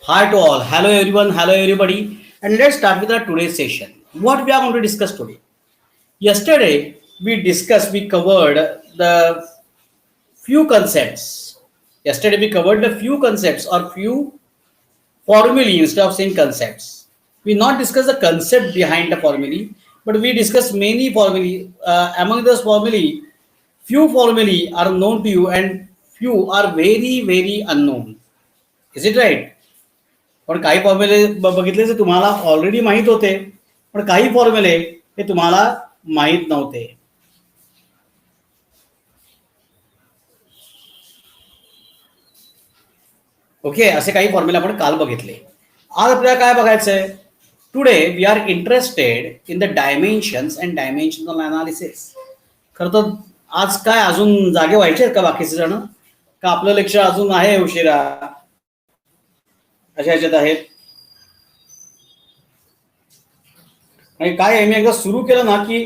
Hi to all. Hello everyone. Hello everybody. And let's start with our today's session. What we are going to discuss today. Yesterday we covered the few concepts. Yesterday we covered the few concepts or few formulae instead of saying concepts. We not discuss the concept behind the formulae, but we discuss many formulae. Among those formulae, few formulae are known to you and few are very unknown. Is it right? पण काही फॉर्म्युले बघितले जे तुम्हाला already माहीत होते, पण काही फॉर्म्युले हे तुम्हाला माहीत नव्हते. ओके, असे काही फॉर्म्युले आपण काल बघितले. आज आपल्याला काय बघायचंय? Today we are interested in the dimensions and dimensional analysis. खरं तर आज काय अजून जागे व्हायचे आहेत का बाकीचे जण? का आपलं लेक्चर अजून आहे उशिरा अशा ह्याच्यात आहेत? आणि काय आहे, मी एकदा सुरू केलं ना की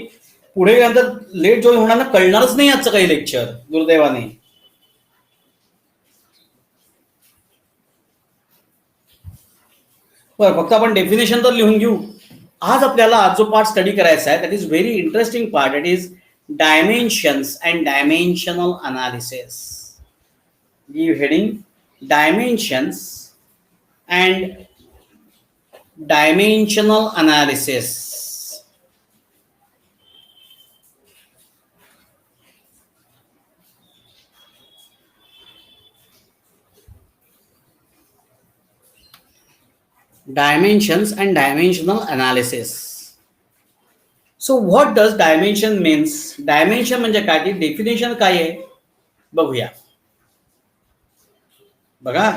पुढे गेल्यानंतर लेट जॉईन होणार ना कळणारच नाही आजचं काही लेक्चर, दुर्दैवाने. बरं, फक्त आपण डेफिनेशन तर लिहून घेऊ. आज आपल्याला जो पार्ट स्टडी करायचा आहे that is very interesting part. That is dimensions and dimensional analysis. Give heading dimensions and dimensional analysis. Dimensions and dimensional analysis. So what does dimension means? Dimension म्हणजे काय? डेफिनेशन काय आहे बघूया. बघा,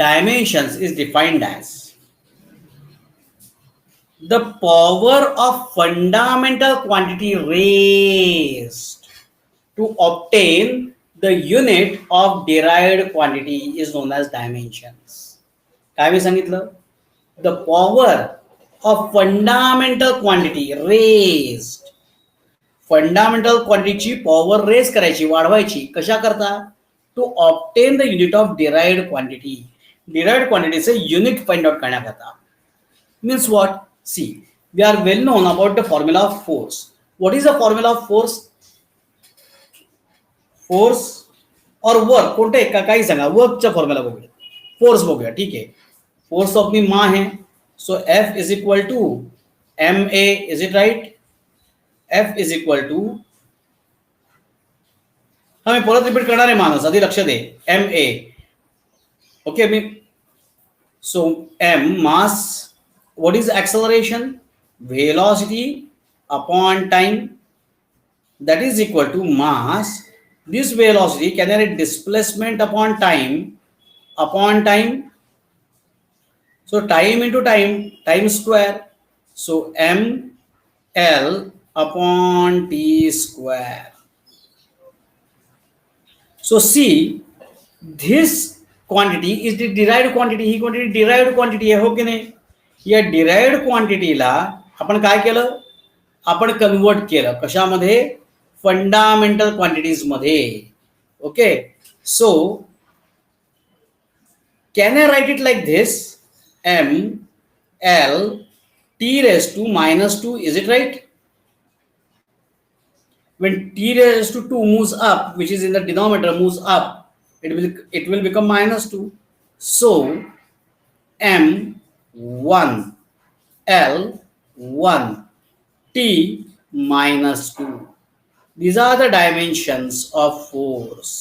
dimensions is defined as the power of fundamental quantity raised to obtain the unit of derived quantity is known as dimensions. काय मी सांगितलं? The power of fundamental quantity raised. Fundamental क्वांटिटीची power raise करायची, वाढवायची. कशा करता? To obtain the unit of derived quantity. Derived क्वांटिटीचे unit find out करण्याकरता. Means what? See, we are well known about the formula of force. What is the formula of force? Force or work कोणते काही सांगा. वर्कचा formula बघूया, force बघूया. ठीक आहे, force of मी मा आहे. So F is equal to M A. Is it right? F is equal to, हा मी परत रिपीट करणार आहे माणूस, आधी लक्ष दे. M A. ओके, मी so M mass. What is acceleration? Velocity upon time. that is equal to mass. This velocity can I write displacement upon time. So time into time square. So m l upon t square. So see, this quantity is the derived quantity. He quantity derived quantity आहे, हो की नाही? या derived quantity ला आपण काय केलं? आपण convert केलं कशामध्ये? फंडामेंटल क्वांटिटीज मध्ये. Okay, so can I write it like this? M L T raise to -2. Is it right? when t raised to 2 moves up, which is in the denominator, moves up, it will become -2. So m1 l1 t -2. These are the dimensions of force.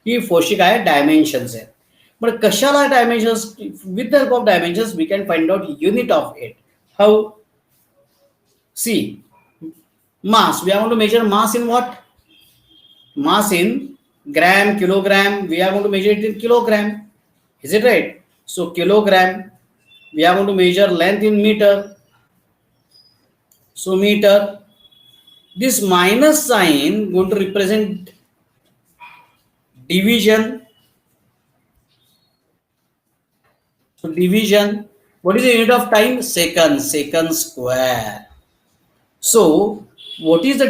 ही फोर्सची काय dimensions आहेत. पण कशाला dimensions? With the help of dimensions we can find out unit of it. How? See, mass, we are going to measure mass in what? Mass in gram, kilogram. We are going to measure it in kilogram. Is it right? So kilogram. We are going to measure length in meter. So meter. This minus sign going to represent division. So division. What is the unit of time? Second square. So what is the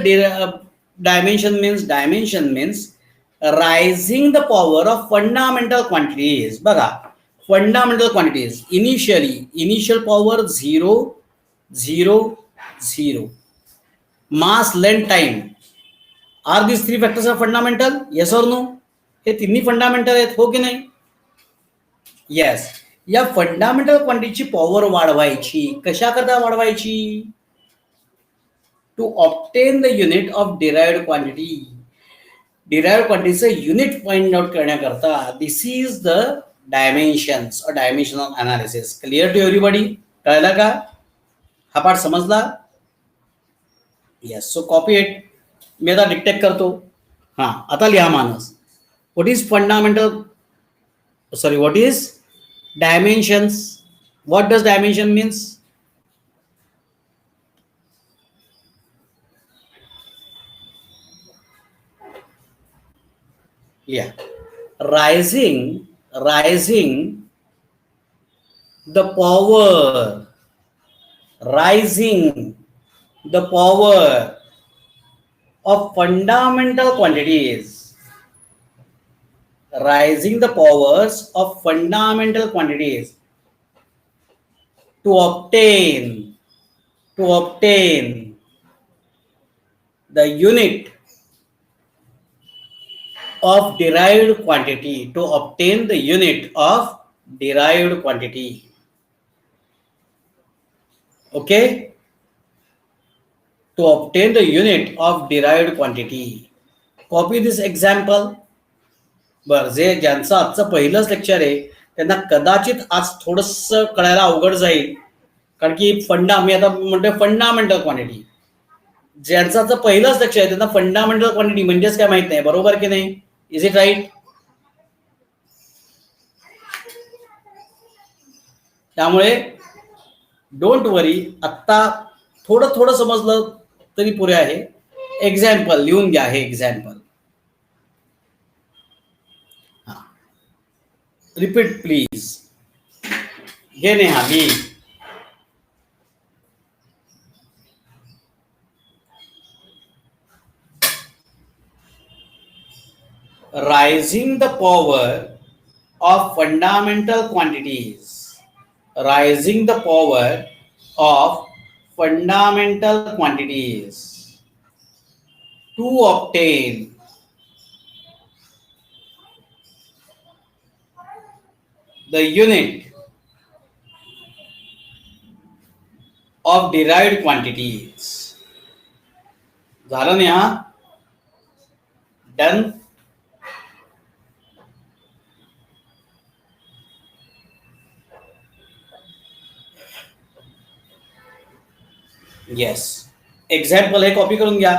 dimension means rising the power of fundamental quantities. बघा, fundamental quantities initial power 0 0 0, mass, length, time. Are these three factors are fundamental? Yes or no? हे तिन्ही fundamental आहेत, हो की नाही? Yes. या fundamental क्वांटिटीची power वाढवायची, कशा करता वाढवायची? To obtain the unit of derived quantity. Derived क्वांटिटीचं युनिट फाइंड आउट करण्याकरता this is the dimensions or dimensional analysis. Clear to everybody? कळलं का? हा पाठ समजला? येस. So copy it. मी आता डिक्टेक्ट करतो. हां, आता लिहा मानस. What is fundamental, sorry, what is dimensions? What does dimension means? Yeah, rising the power, rising the power of fundamental quantities, rising the powers of fundamental quantities to obtain the unit of derived quantity, to obtain the unit of derived quantity. Okay, to obtain the unit of derived quantity. Copy this example. बर, जे ज्यांचं आजचं पहिलंच lecture आहे त्यांना कदाचित आज थोडस कळायला अवघड जाईल, कारण की मी आता म्हणतोय फंडामेंटल क्वांटिटी. ज्यांचं आजचं पहिलंच लेक्चर आहे त्यांना फंडामेंटल क्वांटिटी म्हणजेच काय माहित नाही, बरोबर की नाही? Is it right? त्यामुळे डोंट वरी, आत्ता थोडं समजलं तरी पुरे आहे. एक्झाम्पल लिहून घ्या. हे एक्झाम्पल रिपीट प्लीज. घे नेहा, घे. Rising the power of fundamental quantities, rising the power of fundamental quantities to obtain the unit of derived quantities. झालं नेहा? डन? येस. एक्झाम्पल हे कॉपी करून घ्या.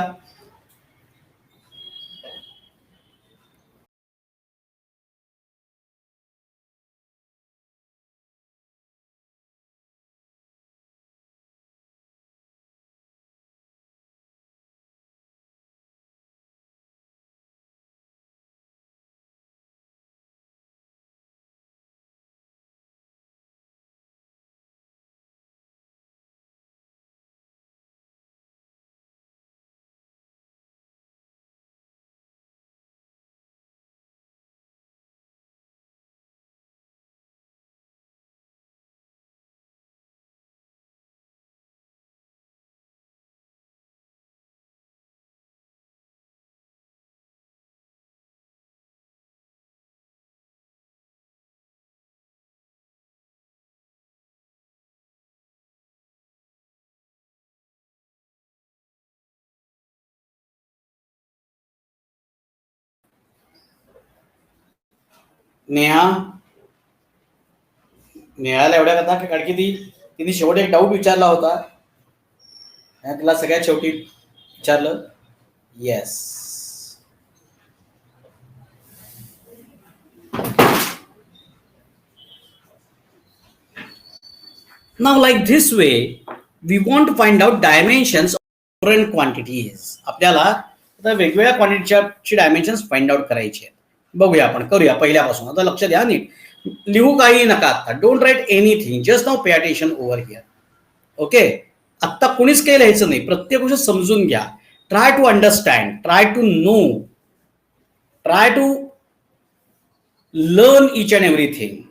नेहाला एवढ्या कथा कारण की तिने शेवट एक डाऊट विचारला होता, तिला सगळ्यात शेवटी विचारलं. Yes. Now like this way we want to find out dimensions of different quantities. आपल्याला आता वेगवेगळ्या क्वांटिटीची डायमेन्शन्स फाइंड आउट करायचे आहेत. बघूया, आपण करूया पहिल्यापासून. आता लक्ष द्या नीट, लिहू काही नका आता. Don't write anything, just now pay attention over here. Okay, आत्ता कुणीच काही लिहायचं नाही, प्रत्येक गोष्ट समजून घ्या. Try to understand, try to know, try to learn each and everything.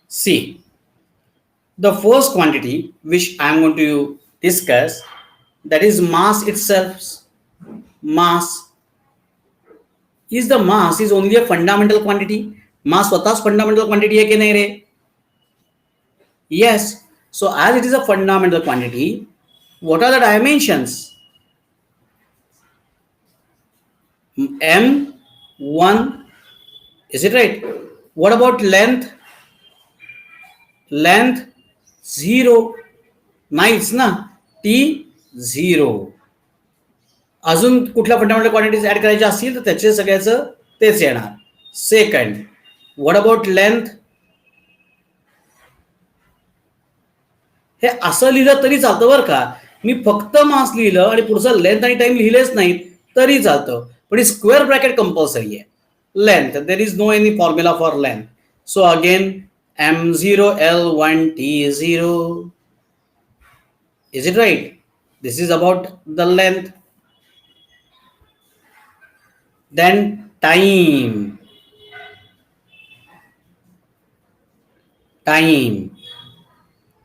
See, the first quantity which I am going to discuss, that is mass itself. Mass is only a fundamental quantity. Mass स्वतःच fundamental quantity है कि नहीं रे? Yes. So as it is a fundamental quantity, what are the dimensions? M1, is it right? What about length? Length 0. Nice ना? T0. अजून कुठल्या fundamental quantities add करायच्या असतील तर त्याचे सगळ्याचं तेच येणार. Second, what about length? हे असं लिहिलं तरी चालतं बरं का. मी फक्त मास लिहिलं आणि पुढचं लेंथ आणि टाइम लिहिलेच नाहीत तरी चालतं, पण ही स्क्वेअर ब्रॅकेट कंपल्सरी आहे. Length, there is no any formula for length. So again M0 L1 T0. Is it right? This is about the length. Then time.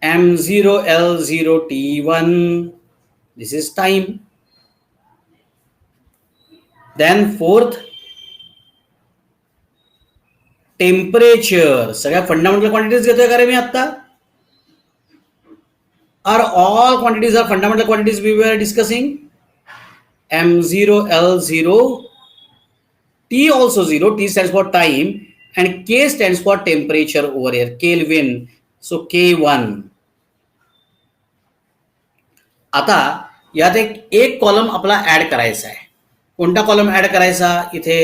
M0 L0 T1. This is time. Then fourth, temperature. सगळ्या fundamental quantities घेतोय का रे मी आता? Are all quantities are fundamental quantities we are discussing? M0 L0 T also 0. T stands for time and K stands for temperature over here, Kelvin. So K1. आता यात एक column आपला ऍड करायचा आहे. कोणता कॉलम ऍड करायचा? इथे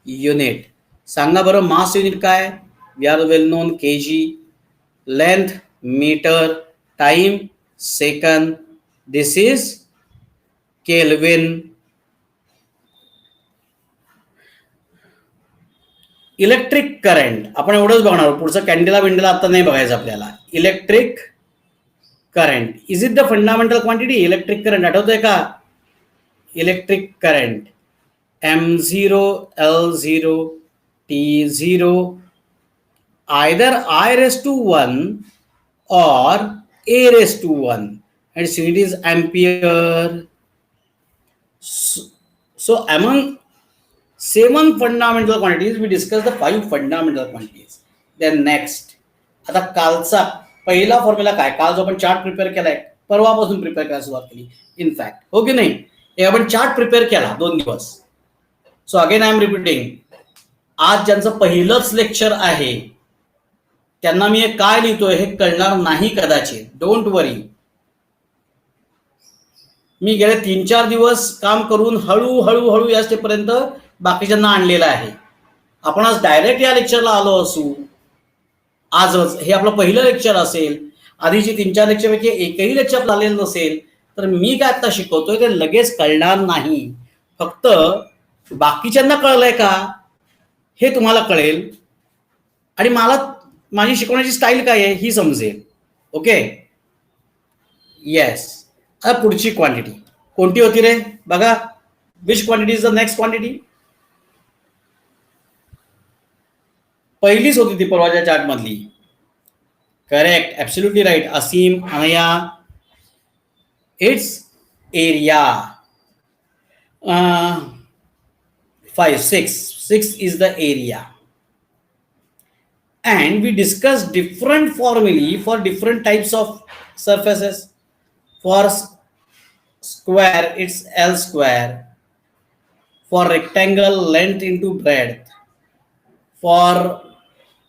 unit. सांगा बरं, मास युनिट काय? We are well known kg, length metre, time second, this is kelvin. Electric current आपण एवढंच बघणार, पुढचं कॅन्डेला बिंडेला आता नाही बघायचं आपल्याला. Electric current, is it the fundamental quantity? Electric current आठवतोय का? Electric current M0 L0 T0, either I raised to 1 or A raised to 1, and its unit is ampere. So among 7 fundamental quantities, we discussed the 5 fundamental quantities. Then next, आता कालचा पहिला formula काय? काल जो आपण chart prepare केलाय, परवापासून prepare करायला सुरुवात केली इनफॅक्ट, हो की नाही? हे आपण चार्ट प्रिपेअर केला 2 दिवस. So again I am repeating, आज ज्यांचं पहिलंच लेक्चर आहे त्यांना मी काय लिहितोय हे कळणार नाही कदाचित. Don't worry. मी गेले 3-4 दिवस काम करून हळूहळू या स्टेपपर्यंत बाकीच्यांना आणलेलं आहे. आपण आज डायरेक्ट या लेक्चरला आलो असू, आजच हे आपलं पहिलं लेक्चर असेल, आधीची 3-4 लेक्चरपैकी एकही लेक्चर आलेलं नसेल, तर मी काय आता शिकवतोय ते लगेच कळणार नाही. फक्त बाकीच्यांना कळलंय का हे तुम्हाला कळेल आणि मला माझी शिकवण्याची स्टाईल काय आहे ही समजेल. Okay, yes. आता पुढची क्वांटिटी कोणती होती रे? बघा, विच quantity is the next quantity? पहिलीच होती ती परवाच्या चार्ट मधली. Correct, absolutely right. Aseem, Anaya, it's area. 6 is the area, and we discussed different formulae for different types of surfaces. For square it's L square, for rectangle length into breadth, for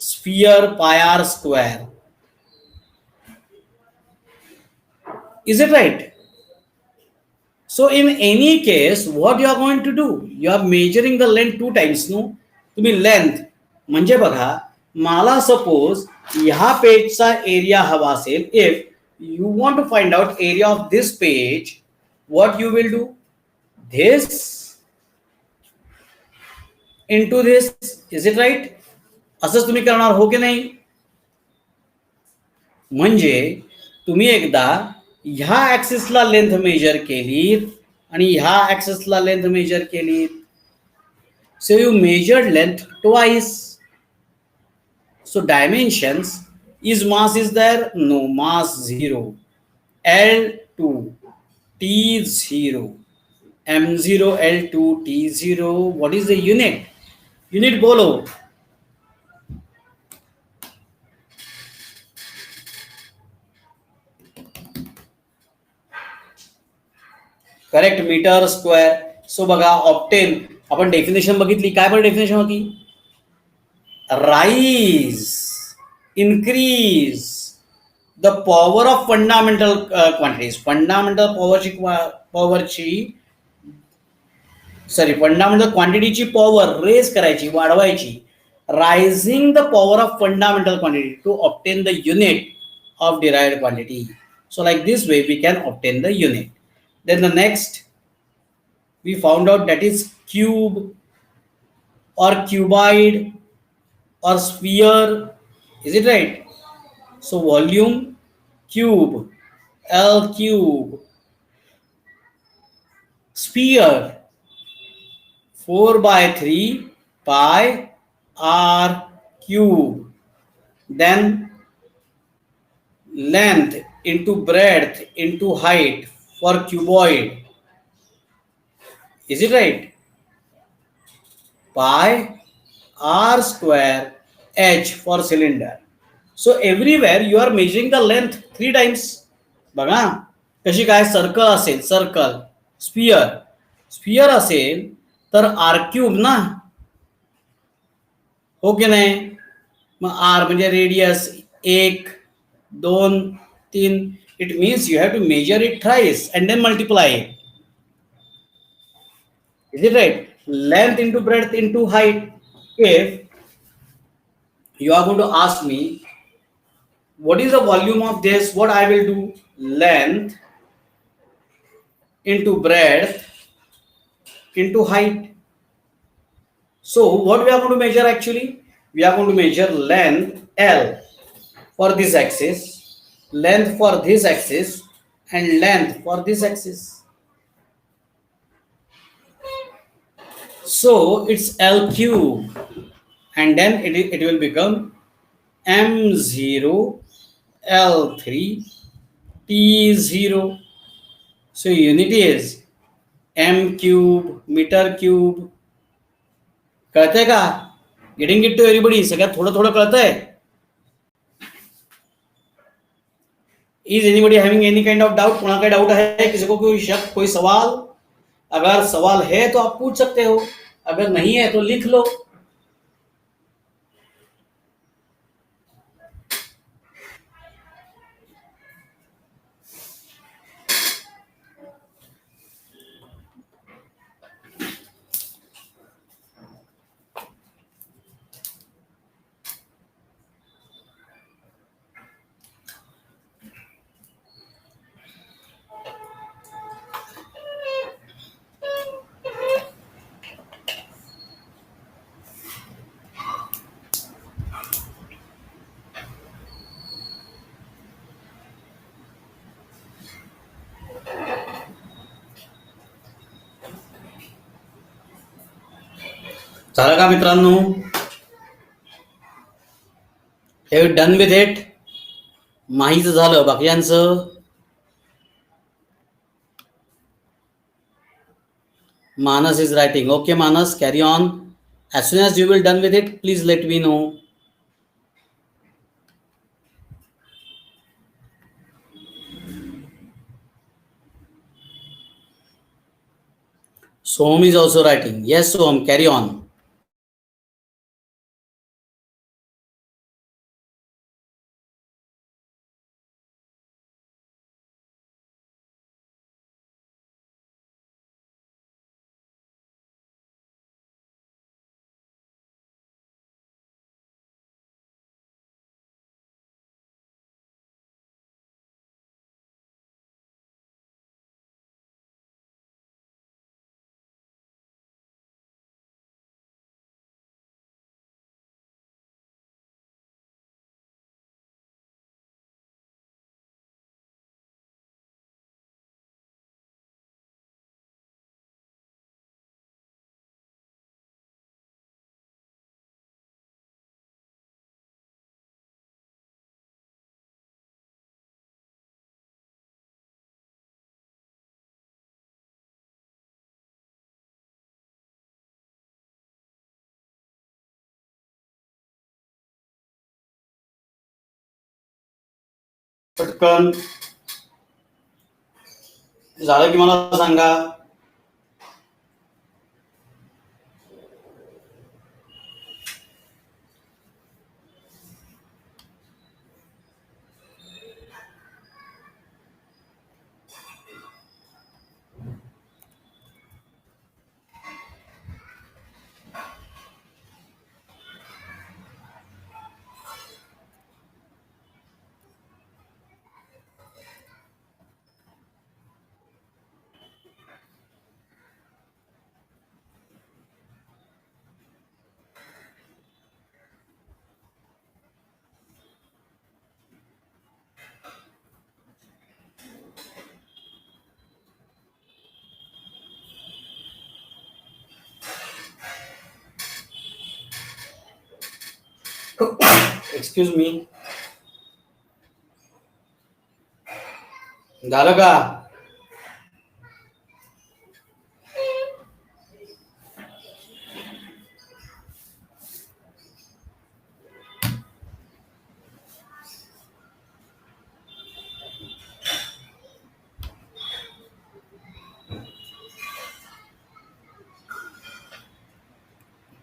sphere pi r square. Is it right? So in any case, what you are going to do? You are measuring the length 2 times. No, तुम्ही length म्हणजे बघा, मला suppose ह्या पेजचा area हवा असेल. If you want to find out area of this page, what you will do? This into this. Is it right? असंच तुम्ही करणार हो की नाही? म्हणजे तुम्ही एकदा ह्या ॲक्सिसला लेंथ मेजर केलीत आणि ह्या ॲक्सिसला लेंथ मेजर केलीत. So you measured length twice. So dimensions is mass is there? No, mass 0. L2 T0 M0 L2 T0. What is the unit? Unit bolo. Correct, metre square. So बघा obtain आपण definition बघितली. काय पण definition होती? Raise, increase the power of fundamental quantities. Fundamental fundamental क्वांटिटीची power raise करायची, वाढवायची. Raising the power of fundamental quantity to obtain the unit of derived quantity. So like this way we can obtain the unit. Then the next we found out that is cube or cuboid or sphere. Is it right? So volume cube, L cube. Sphere 4 by 3 pi r cube. Then length into breadth into height for cuboid. Is it right? Pi r square h for cylinder. So everywhere you are measuring the length 3 times. बघा कशी काय. Circle असेल, circle. Spear, spear असेल तर are cube ना, हो की नाही? मग आर म्हणजे radius 1 2 3. It means you have to measure it thrice and then multiply it. Is it right? Length into breadth into height. If you are going to ask me what is the volume of this, what I will do? Length into breadth into height. So what we are going to measure actually? We are going to measure length L for this axis, length for this axis, and length for this axis. So it's L cube, and then it will become M0 L3 T0. So unit is M cube, meter cube. कळतंय का? Getting it to everybody. सगळ्यात थोडं थोडं कळतंय? Is anybody having any kind of doubt? कोई doubt है? किसी को कोई शक, कोई सवाल? अगर सवाल है तो आप पूछ सकते हो, अगर नहीं है तो लिख लो. झालं का मित्रांनो? हे डन विथ इट. माहीत झालं बाकीयांचं? Manas is writing. Okay, Manas, carry on. As soon as you will done with it, please let me know. Soham is also writing. Yes, Soham, carry on. पटकन झालं की मला सांगा. Excuse me. झालं का?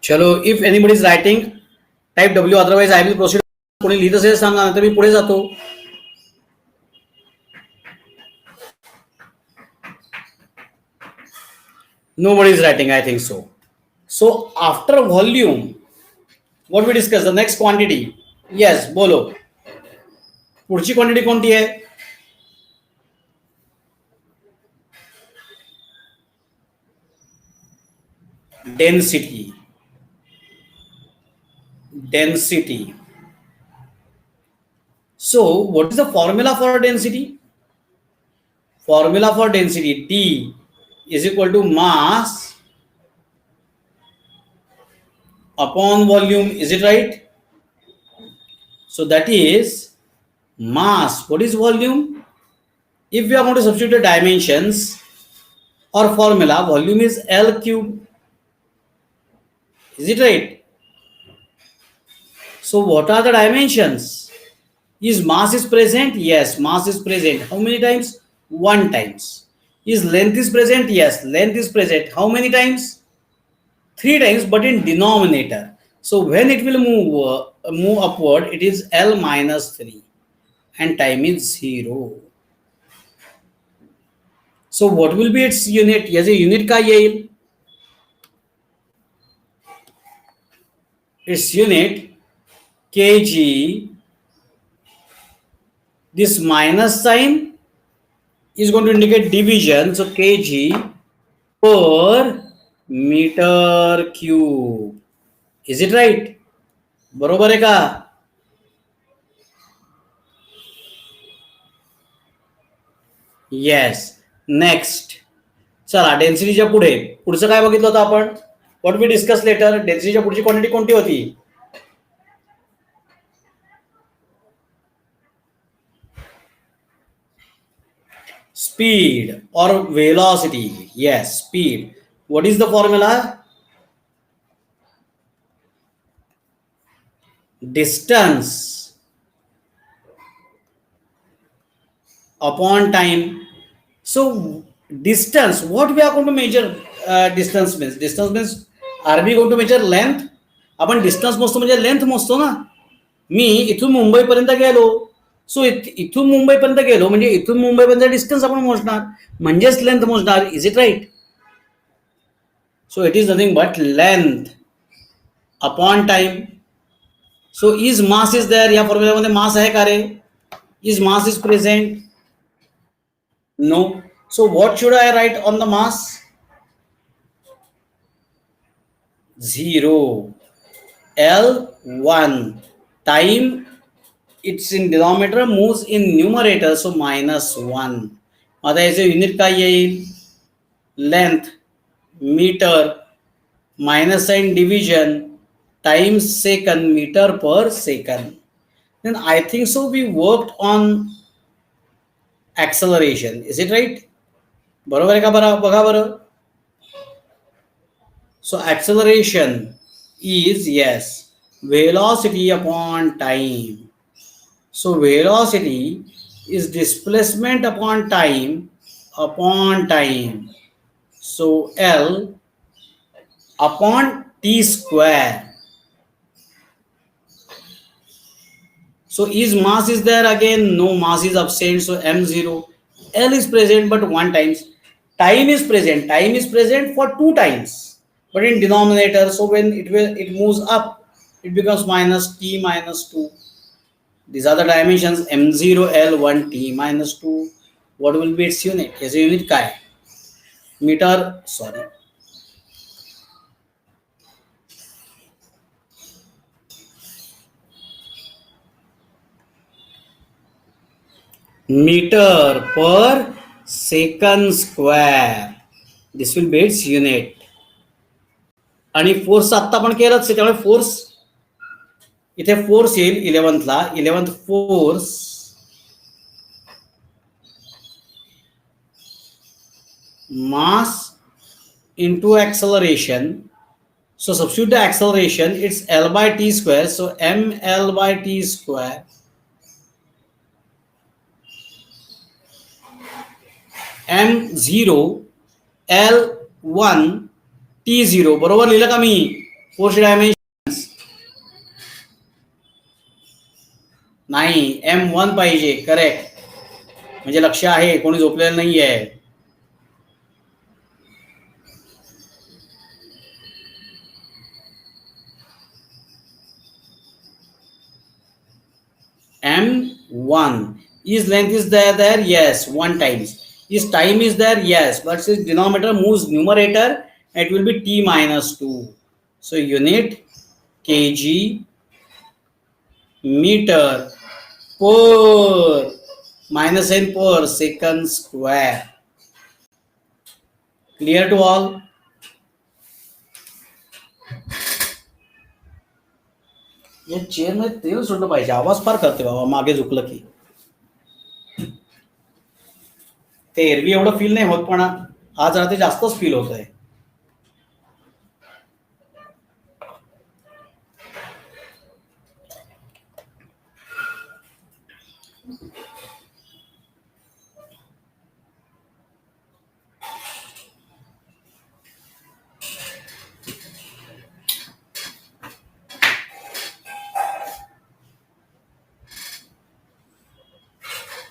चलो, if anybody is writing type W, otherwise I will proceed. कोणी लिहित असेल सांगा, नंतर मी पुढे जातो. Nobody is writing, I think so. So after volume, what we discuss, the next quantity. Yes, बोलो. पुढची क्वांटिटी कोणती आहे? Density. Density. So what is the formula for density? Formula for density, D is equal to mass upon volume. Is it right? So that is mass. What is volume? If we are going to substitute the dimensions or formula, volume is L cube. Is it right? So what are the dimensions? Is mass is present? Yes, mass is present. How many times? 1 times. Is length is present? Yes, length is present. How many times? 3 times, but in denominator. So when it will move upward, it is L minus 3 and time is 0. So what will be its unit? याचे unit काय येईल? Its unit kg. This minus sign is going to indicate division. So kg per meter cube. Is it right? बरोबर आहे का? Yes. Next चला, डेन्सिटीच्या पुढचं काय बघितलं होतं आपण? What we discuss later. डेन्सिटीच्या पुढची क्वांटिटी कोणती होती? Speed or velocity. Yes, speed. What is the formula? Distance upon time. So distance, what we are going to measure? Distance means are we going to measure length? आपण distance मोजतो म्हणजे length मोजतो ना. मी इथून मुंबईपर्यंत गेलो, सो इथून मुंबईपर्यंत गेलो म्हणजे इथून मुंबईपर्यंत डिस्टन्स आपण मोजणार, म्हणजेच लेंथ मोजणार. Is it right? So it is nothing but length upon time. So is mass is there. या फॉर्म्युल्यामध्ये मास आहे का रे? Is mass is present? No. So what should I write on the mass? 0. L1. Time, it's in denominator, moves in numerator, so -1. आता याचे unit काय येईल? Length metre, minus sign division, time second, metre per second. Then I think so we worked on acceleration. Is it right? बरोबर आहे का? बघा बरं. So acceleration is, yes, velocity upon time. So velocity is displacement upon time. So L upon T square. So is mass is there again? No, mass is absent. So m0. L is present but one times. Time is present. Time is present for two times. But in denominator, so when it moves up, it becomes minus t minus 2. These are the dimensions m0 L1 t minus 2. What will be its unit? Its unit काय? Meter, sorry. Meter per second square. This will be its unit. आणि force आता आपण केलंच आहे त्यामुळे force इथे force येईल 11th La 11th force mass into acceleration. So substitute the acceleration, it's L by T square, so mL by T square m0 L1 T0. बरोबर लिहिलं का मी? फोर्स डायमेन्शन नाही, m1 पाहिजे. करेक्ट, म्हणजे लक्ष आहे, कोणी झोपलेलं नाही आहे. m1 is length is there, yes, one times. Is time is there, yes, but since denominator moves numerator, it will be t minus 2. So unit kg meter per minus n per second square. Clear to all? या chair मध्ये तेल सोडलं पाहिजे, आवाज फार करते बाबा मागे झुकलं की. ते एरवी एवढं फील नाही होत पण आज रात्री जास्तच फील होत आहे.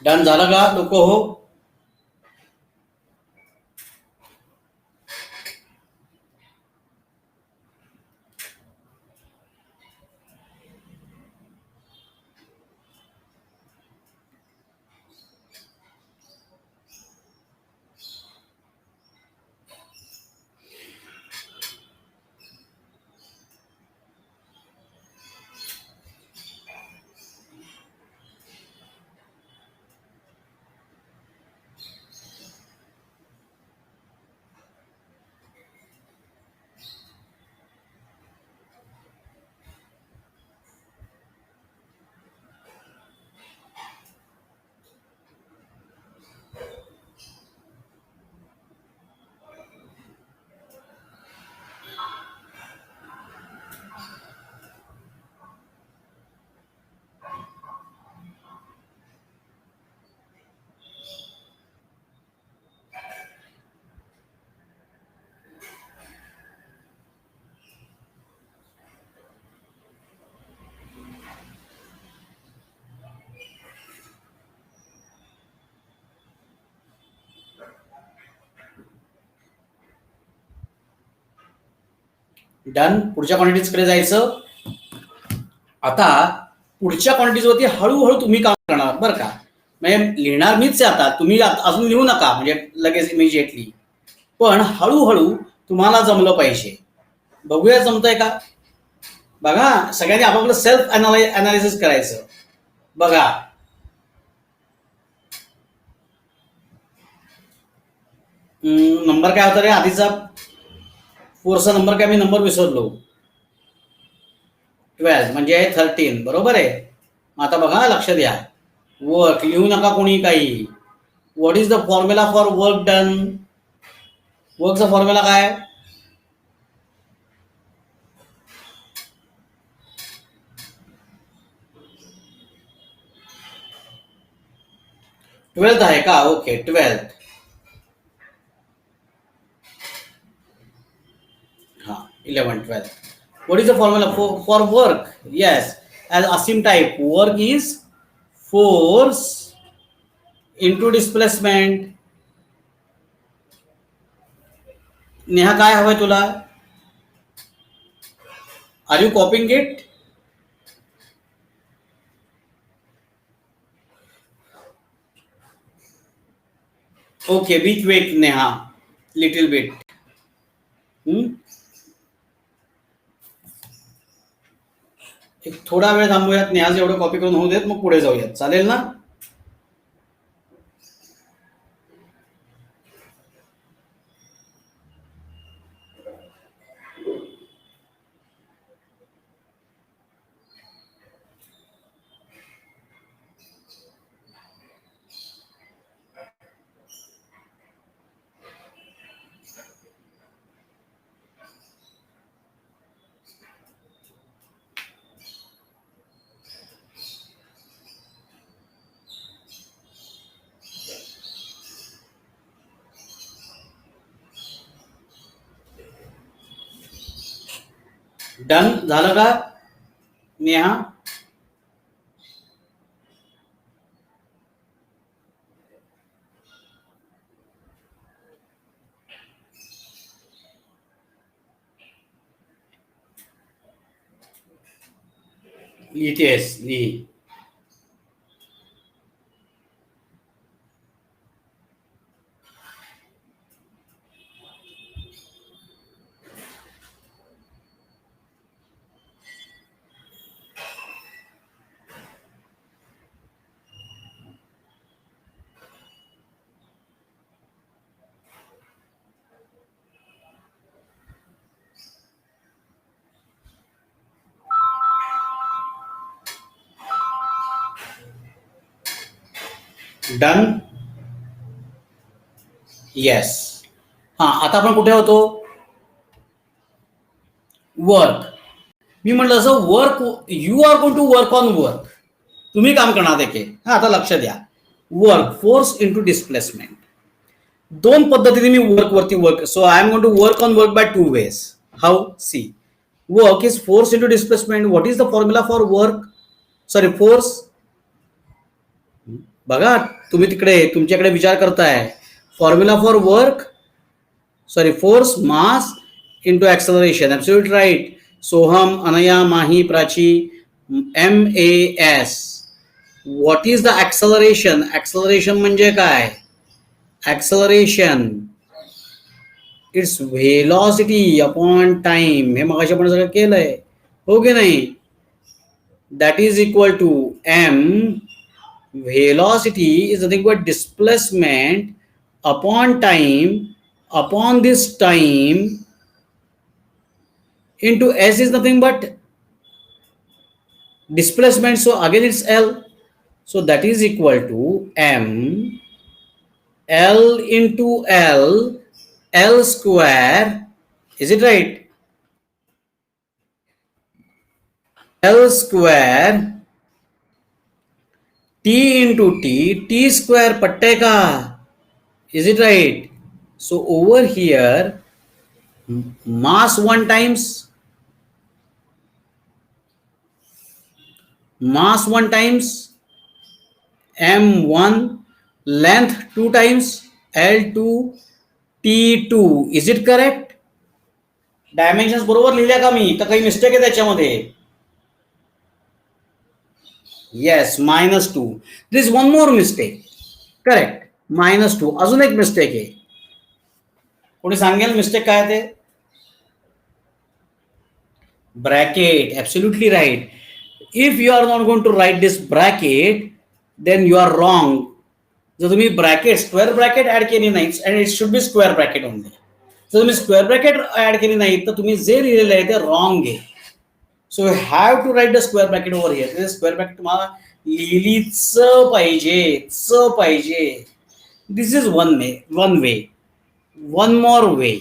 डन झालं का लोक हो? डन. पुढच्या क्वांटिटीजकडे जायचं. आता पुढच्या क्वांटिटीजवरती हळूहळू तुम्ही काम करणार बरं का. म्हणजे लिहिणार मीच आहे आता, तुम्ही अजून लिहू नका म्हणजे लगेच इमिजिएटली, पण हळूहळू तुम्हाला जमलं पाहिजे. बघूया जमतंय का. बघा सगळ्यांनी आपापलं सेल्फ अनालिसिस करायचं. बघा नंबर काय होता रे आधीचा, फोर्सचा नंबर काय, मी नंबर विसरलो. 12 म्हणजे 13 बरोबर आहे. आता बघा लक्ष द्या, वर्क लिहू नका कोणी काही. What is the formula for work done? वर्कचा फॉर्म्युला काय? 12th आहे का? Okay 12th. हाँ 11 12. What is the formula for work? Yes, as Asim type, work is force into displacement. Neha काय हवंय तुला? Are you copying it? Okay, which way Neha? Little bit. एक थोडा वेळ थांबूयात, नेहा एवढं कॉपी करून होऊ देत, मग पुढे जाऊयात, चालेल ना? डन झालं का नेहा? लिहितेस लिही. डन. येस. हा आता आपण कुठे होतो? वर्क. मी म्हटलं असं work, you are going to work on work. तुम्ही काम करणार देखील. हा आता लक्ष द्या. Work force into displacement. दोन पद्धतीने मी वर्क वरती work. So I am going to work on work by two ways. How? See, work is force into displacement. What is the formula for work? Sorry force. बघा तुम्ही तिकडे तुमच्याकडे विचार करताय. Formula for work, sorry force, mass into acceleration. Absolute right. Soham, Anaya, Mahi, Prachi, MAS. What is the acceleration? Acceleration म्हणजे काय? Acceleration it's velocity upon time. हे मगाशी आपण सगळं केलंय, हो की नाही? That is equal to M. Velocity is nothing but displacement upon time, upon this time, into S is nothing but displacement. So again it's L. So that is equal to M L into L square. Is it right? L square T into T square पट्टे का. Is it right? So over here, mass 1 times, M1, length 2 times, L2, T2. Is it correct? Dimensions बरोबर लिहिल्या का मी? तर काही mistake आहे त्याच्यामध्ये? Yes, -2. This is one more mistake. Correct, -2. अजून एक मिस्टेक आहे. कोणी सांगेल मिस्टेक काय ते? Bracket. Absolutely right. If you are not going to write this bracket, then you are wrong. जर तुम्ही ब्रॅकेट, स्क्वेअर ब्रॅकेट ऍड केली नाही, and it should be square bracket only. जर तुम्ही स्क्वेअर ब्रॅकेट ऍड केली नाही तर तुम्ही जे लिहिलेलं आहे ते रॉंग आहे. So you have to write the square bracket over here. Square bracket तुम्हाला लिहिलीच पाहिजे. This is one way. One more way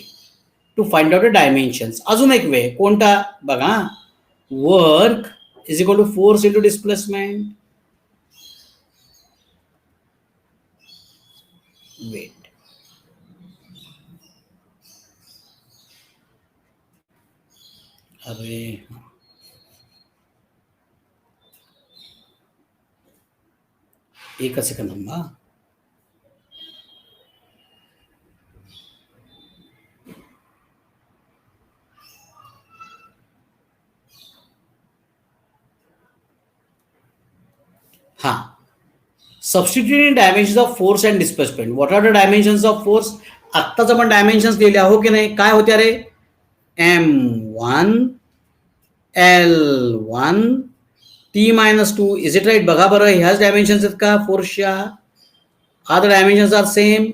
to find out the dimensions. अजून एक वे कोणता बघा. Work is equal to force into displacement. Wait. अरे एक second थांबा. हा. Substituting dimensions of force and displacement. What are the dimensions of force? आत्ताच आपण डायमेन्शन्स लिहिले हो की नाही. काय होत्या रे? M1 L1 T-2. Is it right? बघा बरं, ह्याच डायमेन्शन्स आहेत का फोर्सच्या? Are the dimensions are same?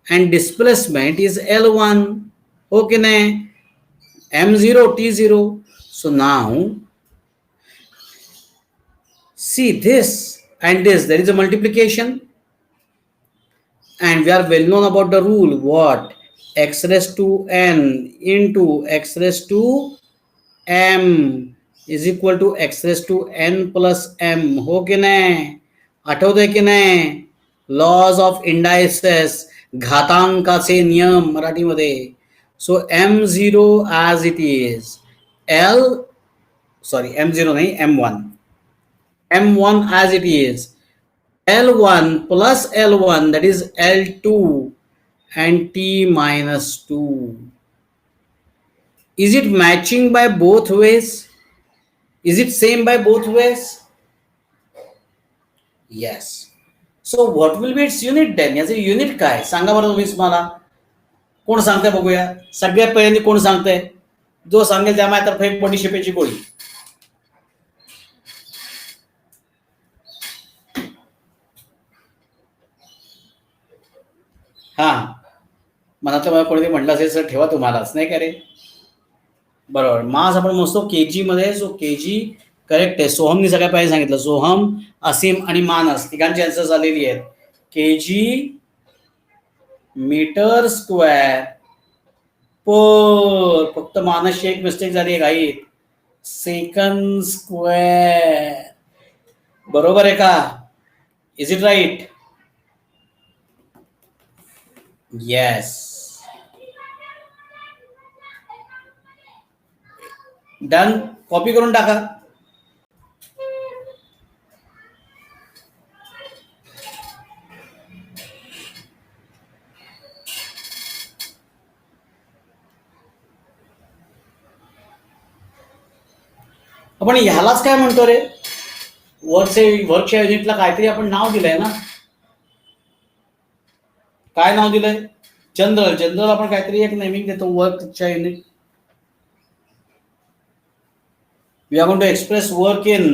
And displacement is L1. हो की नाही? M0 T0. So now see this and this, there is a multiplication, and we are well known about the rule. What? X raised to n into x raised to m is equal to x raised to n plus m. हो की नाही? आठवतंय की नाही? Laws of indices, घातांकाचे नियम मराठीमध्ये. सो m0 as it is, l sorry m0 नाही, m1 as it is, L1 plus L1, that is L2 and T-2. Is it matching by both ways? Is it same by both ways? Yes. So what will be its unit then? याचे unit काय सांगा बरं तुम्हीच मला. कोण सांगताय बघूया. सगळ्यात पहिल्यांदा कोण सांगताय? जो सांगेल त्या माझ्यातर्फे एक मोठी शिपेची गोळी. हा, मला तर कोणीतरी म्हटलं असेल सर ठेवा तुम्हालाच, नाही का रे? बरोबर. मास आपण मोजतो केजी मध्ये. सो केजी करेक्ट आहे. सोहमनी सगळ्यात पहिले सांगितलं. सोहम, असीम आणि मानस तिघांची आन्सर झालेली आहेत. केजी मीटर स्क्वेअर पर. फक्त मानसची एक मिस्टेक झाली आहे घाईत. Second square. बरोबर आहे का? Is it right? Yes. Done. Copy करून टाका. आपण ह्यालाच काय म्हणतो रे? वर्कच्या युनिटला काहीतरी आपण नाव दिलंय ना? काय नाव दिलंय? जनरल आपण काहीतरी एक नेमिंग देतो वर्कच्या unit. We are going to express work in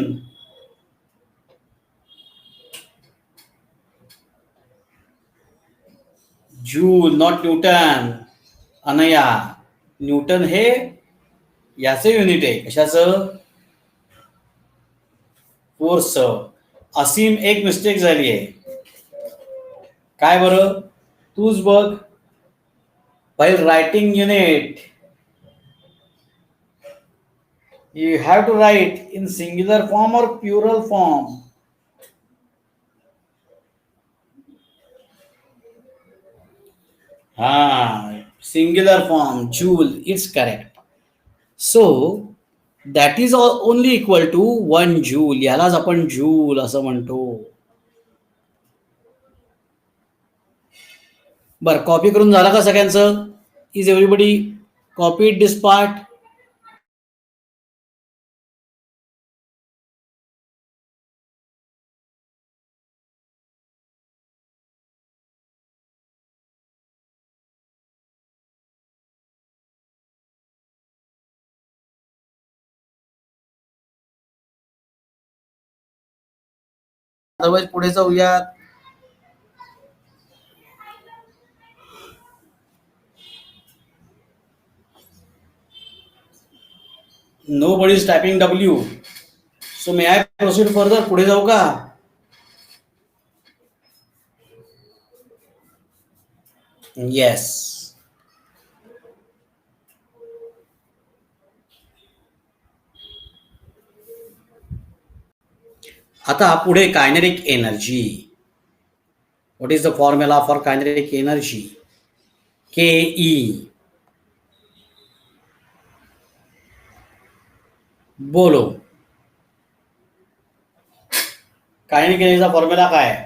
joule, not newton. Anaya, newton हे याचे युनिट आहे. कशाचं? फोर्स. असीम एक मिस्टेक झाली आहे. काय बरं? तूच बघ. while writing unit you have to write in singular form or plural form. Singular form, joule, it's correct. So that is only equal to 1 joule. यालाच आपण जूल असं म्हणतो. बरं, कॉपी करून झालं का सगळ्यांचं? Is everybody copied this part? Otherwise पुढे जाऊया. Nobody is typing W. So may I proceed further? पुढे जाऊ का? Yes. आता पुढे kinetic energy. What is the formula for kinetic energy? Ke. बोलो, कायनेटिक एनर्जीचा फॉर्म्युला काय आहे?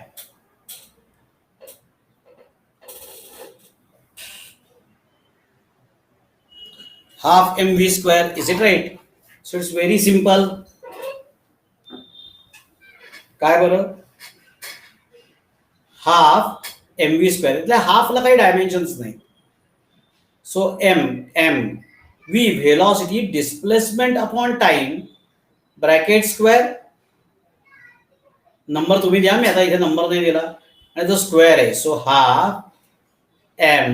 Half mv square. Is it right? So it's very simple. काय बरं, हाफ mv स्क्वेअर એટલે हाफला काही डायमेन्शन्स नाही. सो m v velocity displacement upon time bracket square. Number तुम्ही द्या, मी आता इथे नंबर नाही दिला, आणि जो स्क्वेअर आहे. So half m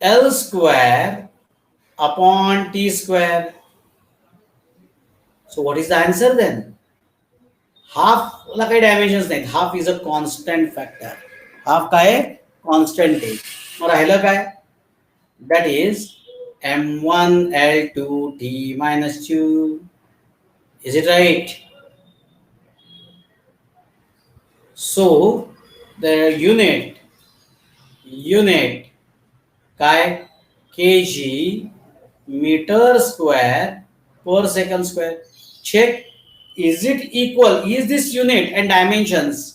l square upon t square. So what is the answer then? हाफला काही डायमेन्शन्स नाहीत. Half is a constant factor. Half काय कॉन्स्टंट आहे. मग राहिलं काय? That is m1 l2 t minus 2. Is it right? So the unit काय kg meter square per second square. Check, is it equal? Is this unit and dimensions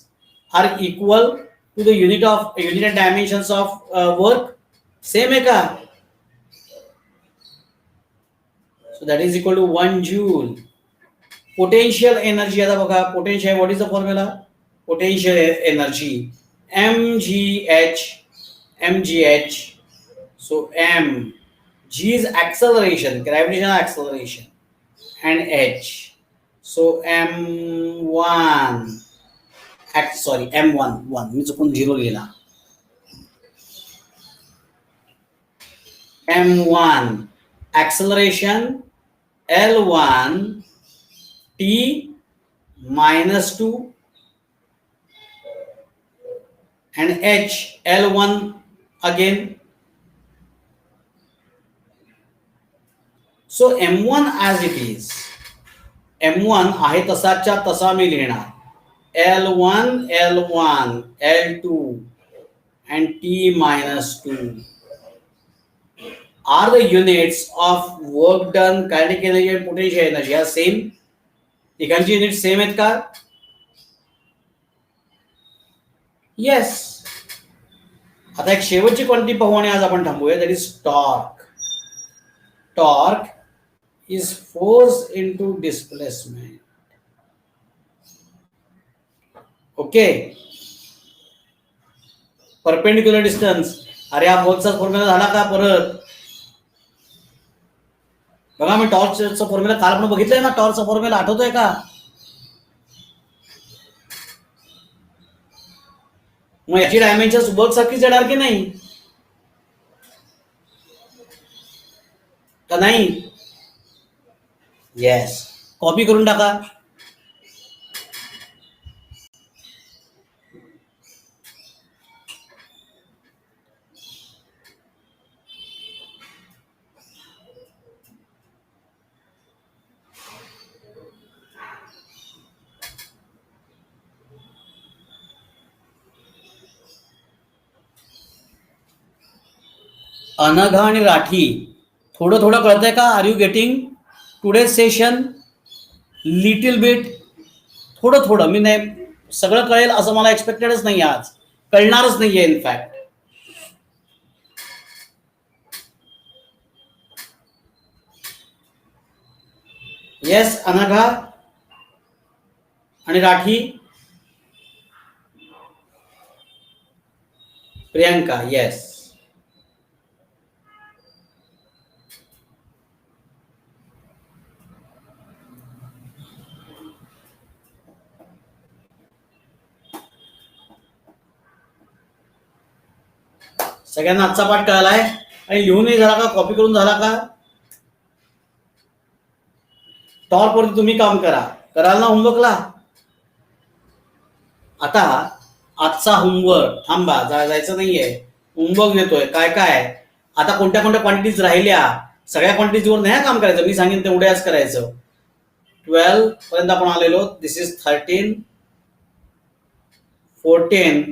are equal to the unit and dimensions of work? Same है का? So that is equal to 1 joule. Potential energy आता बघा, potential, what is the formula? Potential energy mgh. So m, g is acceleration, gravitational acceleration, and h. So m1 मी चुकून 0 लिहिला. m1 acceleration, l1 t minus 2, and h l1 again. So m1 as it is, m1 आहे तसाच्या तसा मी लिहिणार. l1 l2 and t minus 2 are the units of work done. Kinetic energy and potential energy are same. इकांची unit same आहेत का? Yes. आता एक शेवटची quantity पाहू आणि आज आपण थांबूया. That is torque. Torque is force into displacement. Okay, perpendicular distance. अरे हा वर्कचा फॉर्म्युला झाला का? परत बघा, मी टॉर्कचा फॉर्म्युला काल आपण बघितलंय ना. टॉर्कचा फॉर्म्युला आठवतोय का? मग याची डायमेन्शन वर्क सारखीच येणार की नाही? का नाही? येस. कॉपी करून टाका. अनघा आणि राठी, थोडं थोडं कळतंय का? Are you getting today session? Little bit, थोडं थोडं. मी नाही सगळं कळेल असं मला एक्सपेक्टेडच नाही. आज कळणारच नाहीये इनफॅक्ट. येस अनघा आणि राठी. प्रियंका, येस. सगळ्यांना आजचा पाठ कळालाय आणि लिहूनही झाला का? कॉपी करून झाला का? टॉर्क वरती तुम्ही काम कराल ना होमवर्कला. आता आजचा होमवर्क, थांबा, जायचं नाहीये. होमवर्क देतोय काय काय. आता कोणत्या कोणत्या क्वांटिटीज राहिल्या, सगळ्या क्वांटिटीजवर नाही काम करायचं. मी सांगेन तेवढ्याच करायचं. 12 पर्यंत आपण आलेलो. This is 13, 14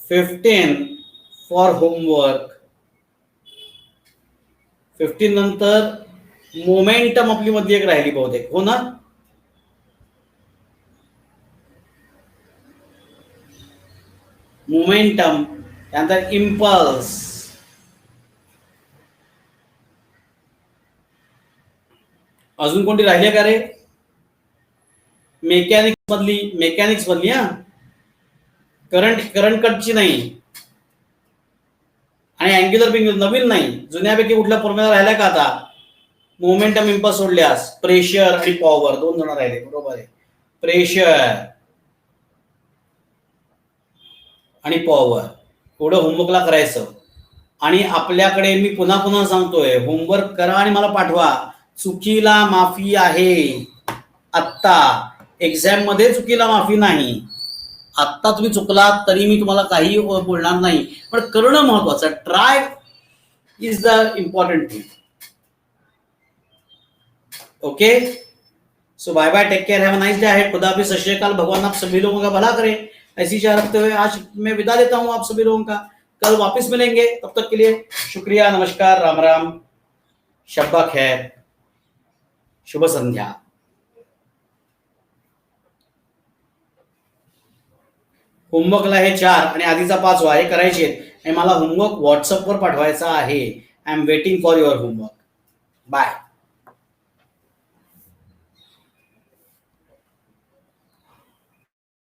15 for homework. 15 नंतर मोमेंटम आपली मधली एक राहिली बहुतेक, हो ना. मोमेंटम, त्यानंतर इम्पल्स, अजून कोणती राहिली का रे. मेकॅनिक्स मधली हा, करंट कटची नाही, आणि अँग्युलर पिंग नवीन नाही, जुन्यापैकी कुठला फॉर्म्युला राहिला का आता. मोमेंटम इम्पल्स सोडल्यास प्रेशर आणि पॉवर, दोन जण राहिले, बरोबर आहे. प्रेशर आणि पॉवर एवढं होमवर्कला करायचं. आणि आपल्याकडे मी पुन्हा पुन्हा सांगतोय, होमवर्क करा आणि मला पाठवा. चुकीला माफी आहे. आत्ता एक्झाम मध्ये चुकीला माफी नाही. आत्ता तुम्ही चुकलात तरी मी तुम्हाला काही बोलणार नाही, पण करणं महत्वाचं. Try is the important thing. Okay, so bye bye, take care, have a nice day ahead. खुदा हाफिज़, सत श्री अकाल. भगवान आप सभी लोगों का भला करे. ऐसी चाह रखते हुए आज मैं विदा लेता हूं आप सभी लोगों का. कल वापस मिलेंगे, तब तक के लिए शुक्रिया, नमस्कार, राम राम, शब्बा खैर, शुभ संध्या. होमवर्कला हे 4 आणि आधीचा 5 हे करायचे आणि मला होमवर्क व्हॉट्सअपवर पाठवायचा आहे. I am waiting for your homework. Bye.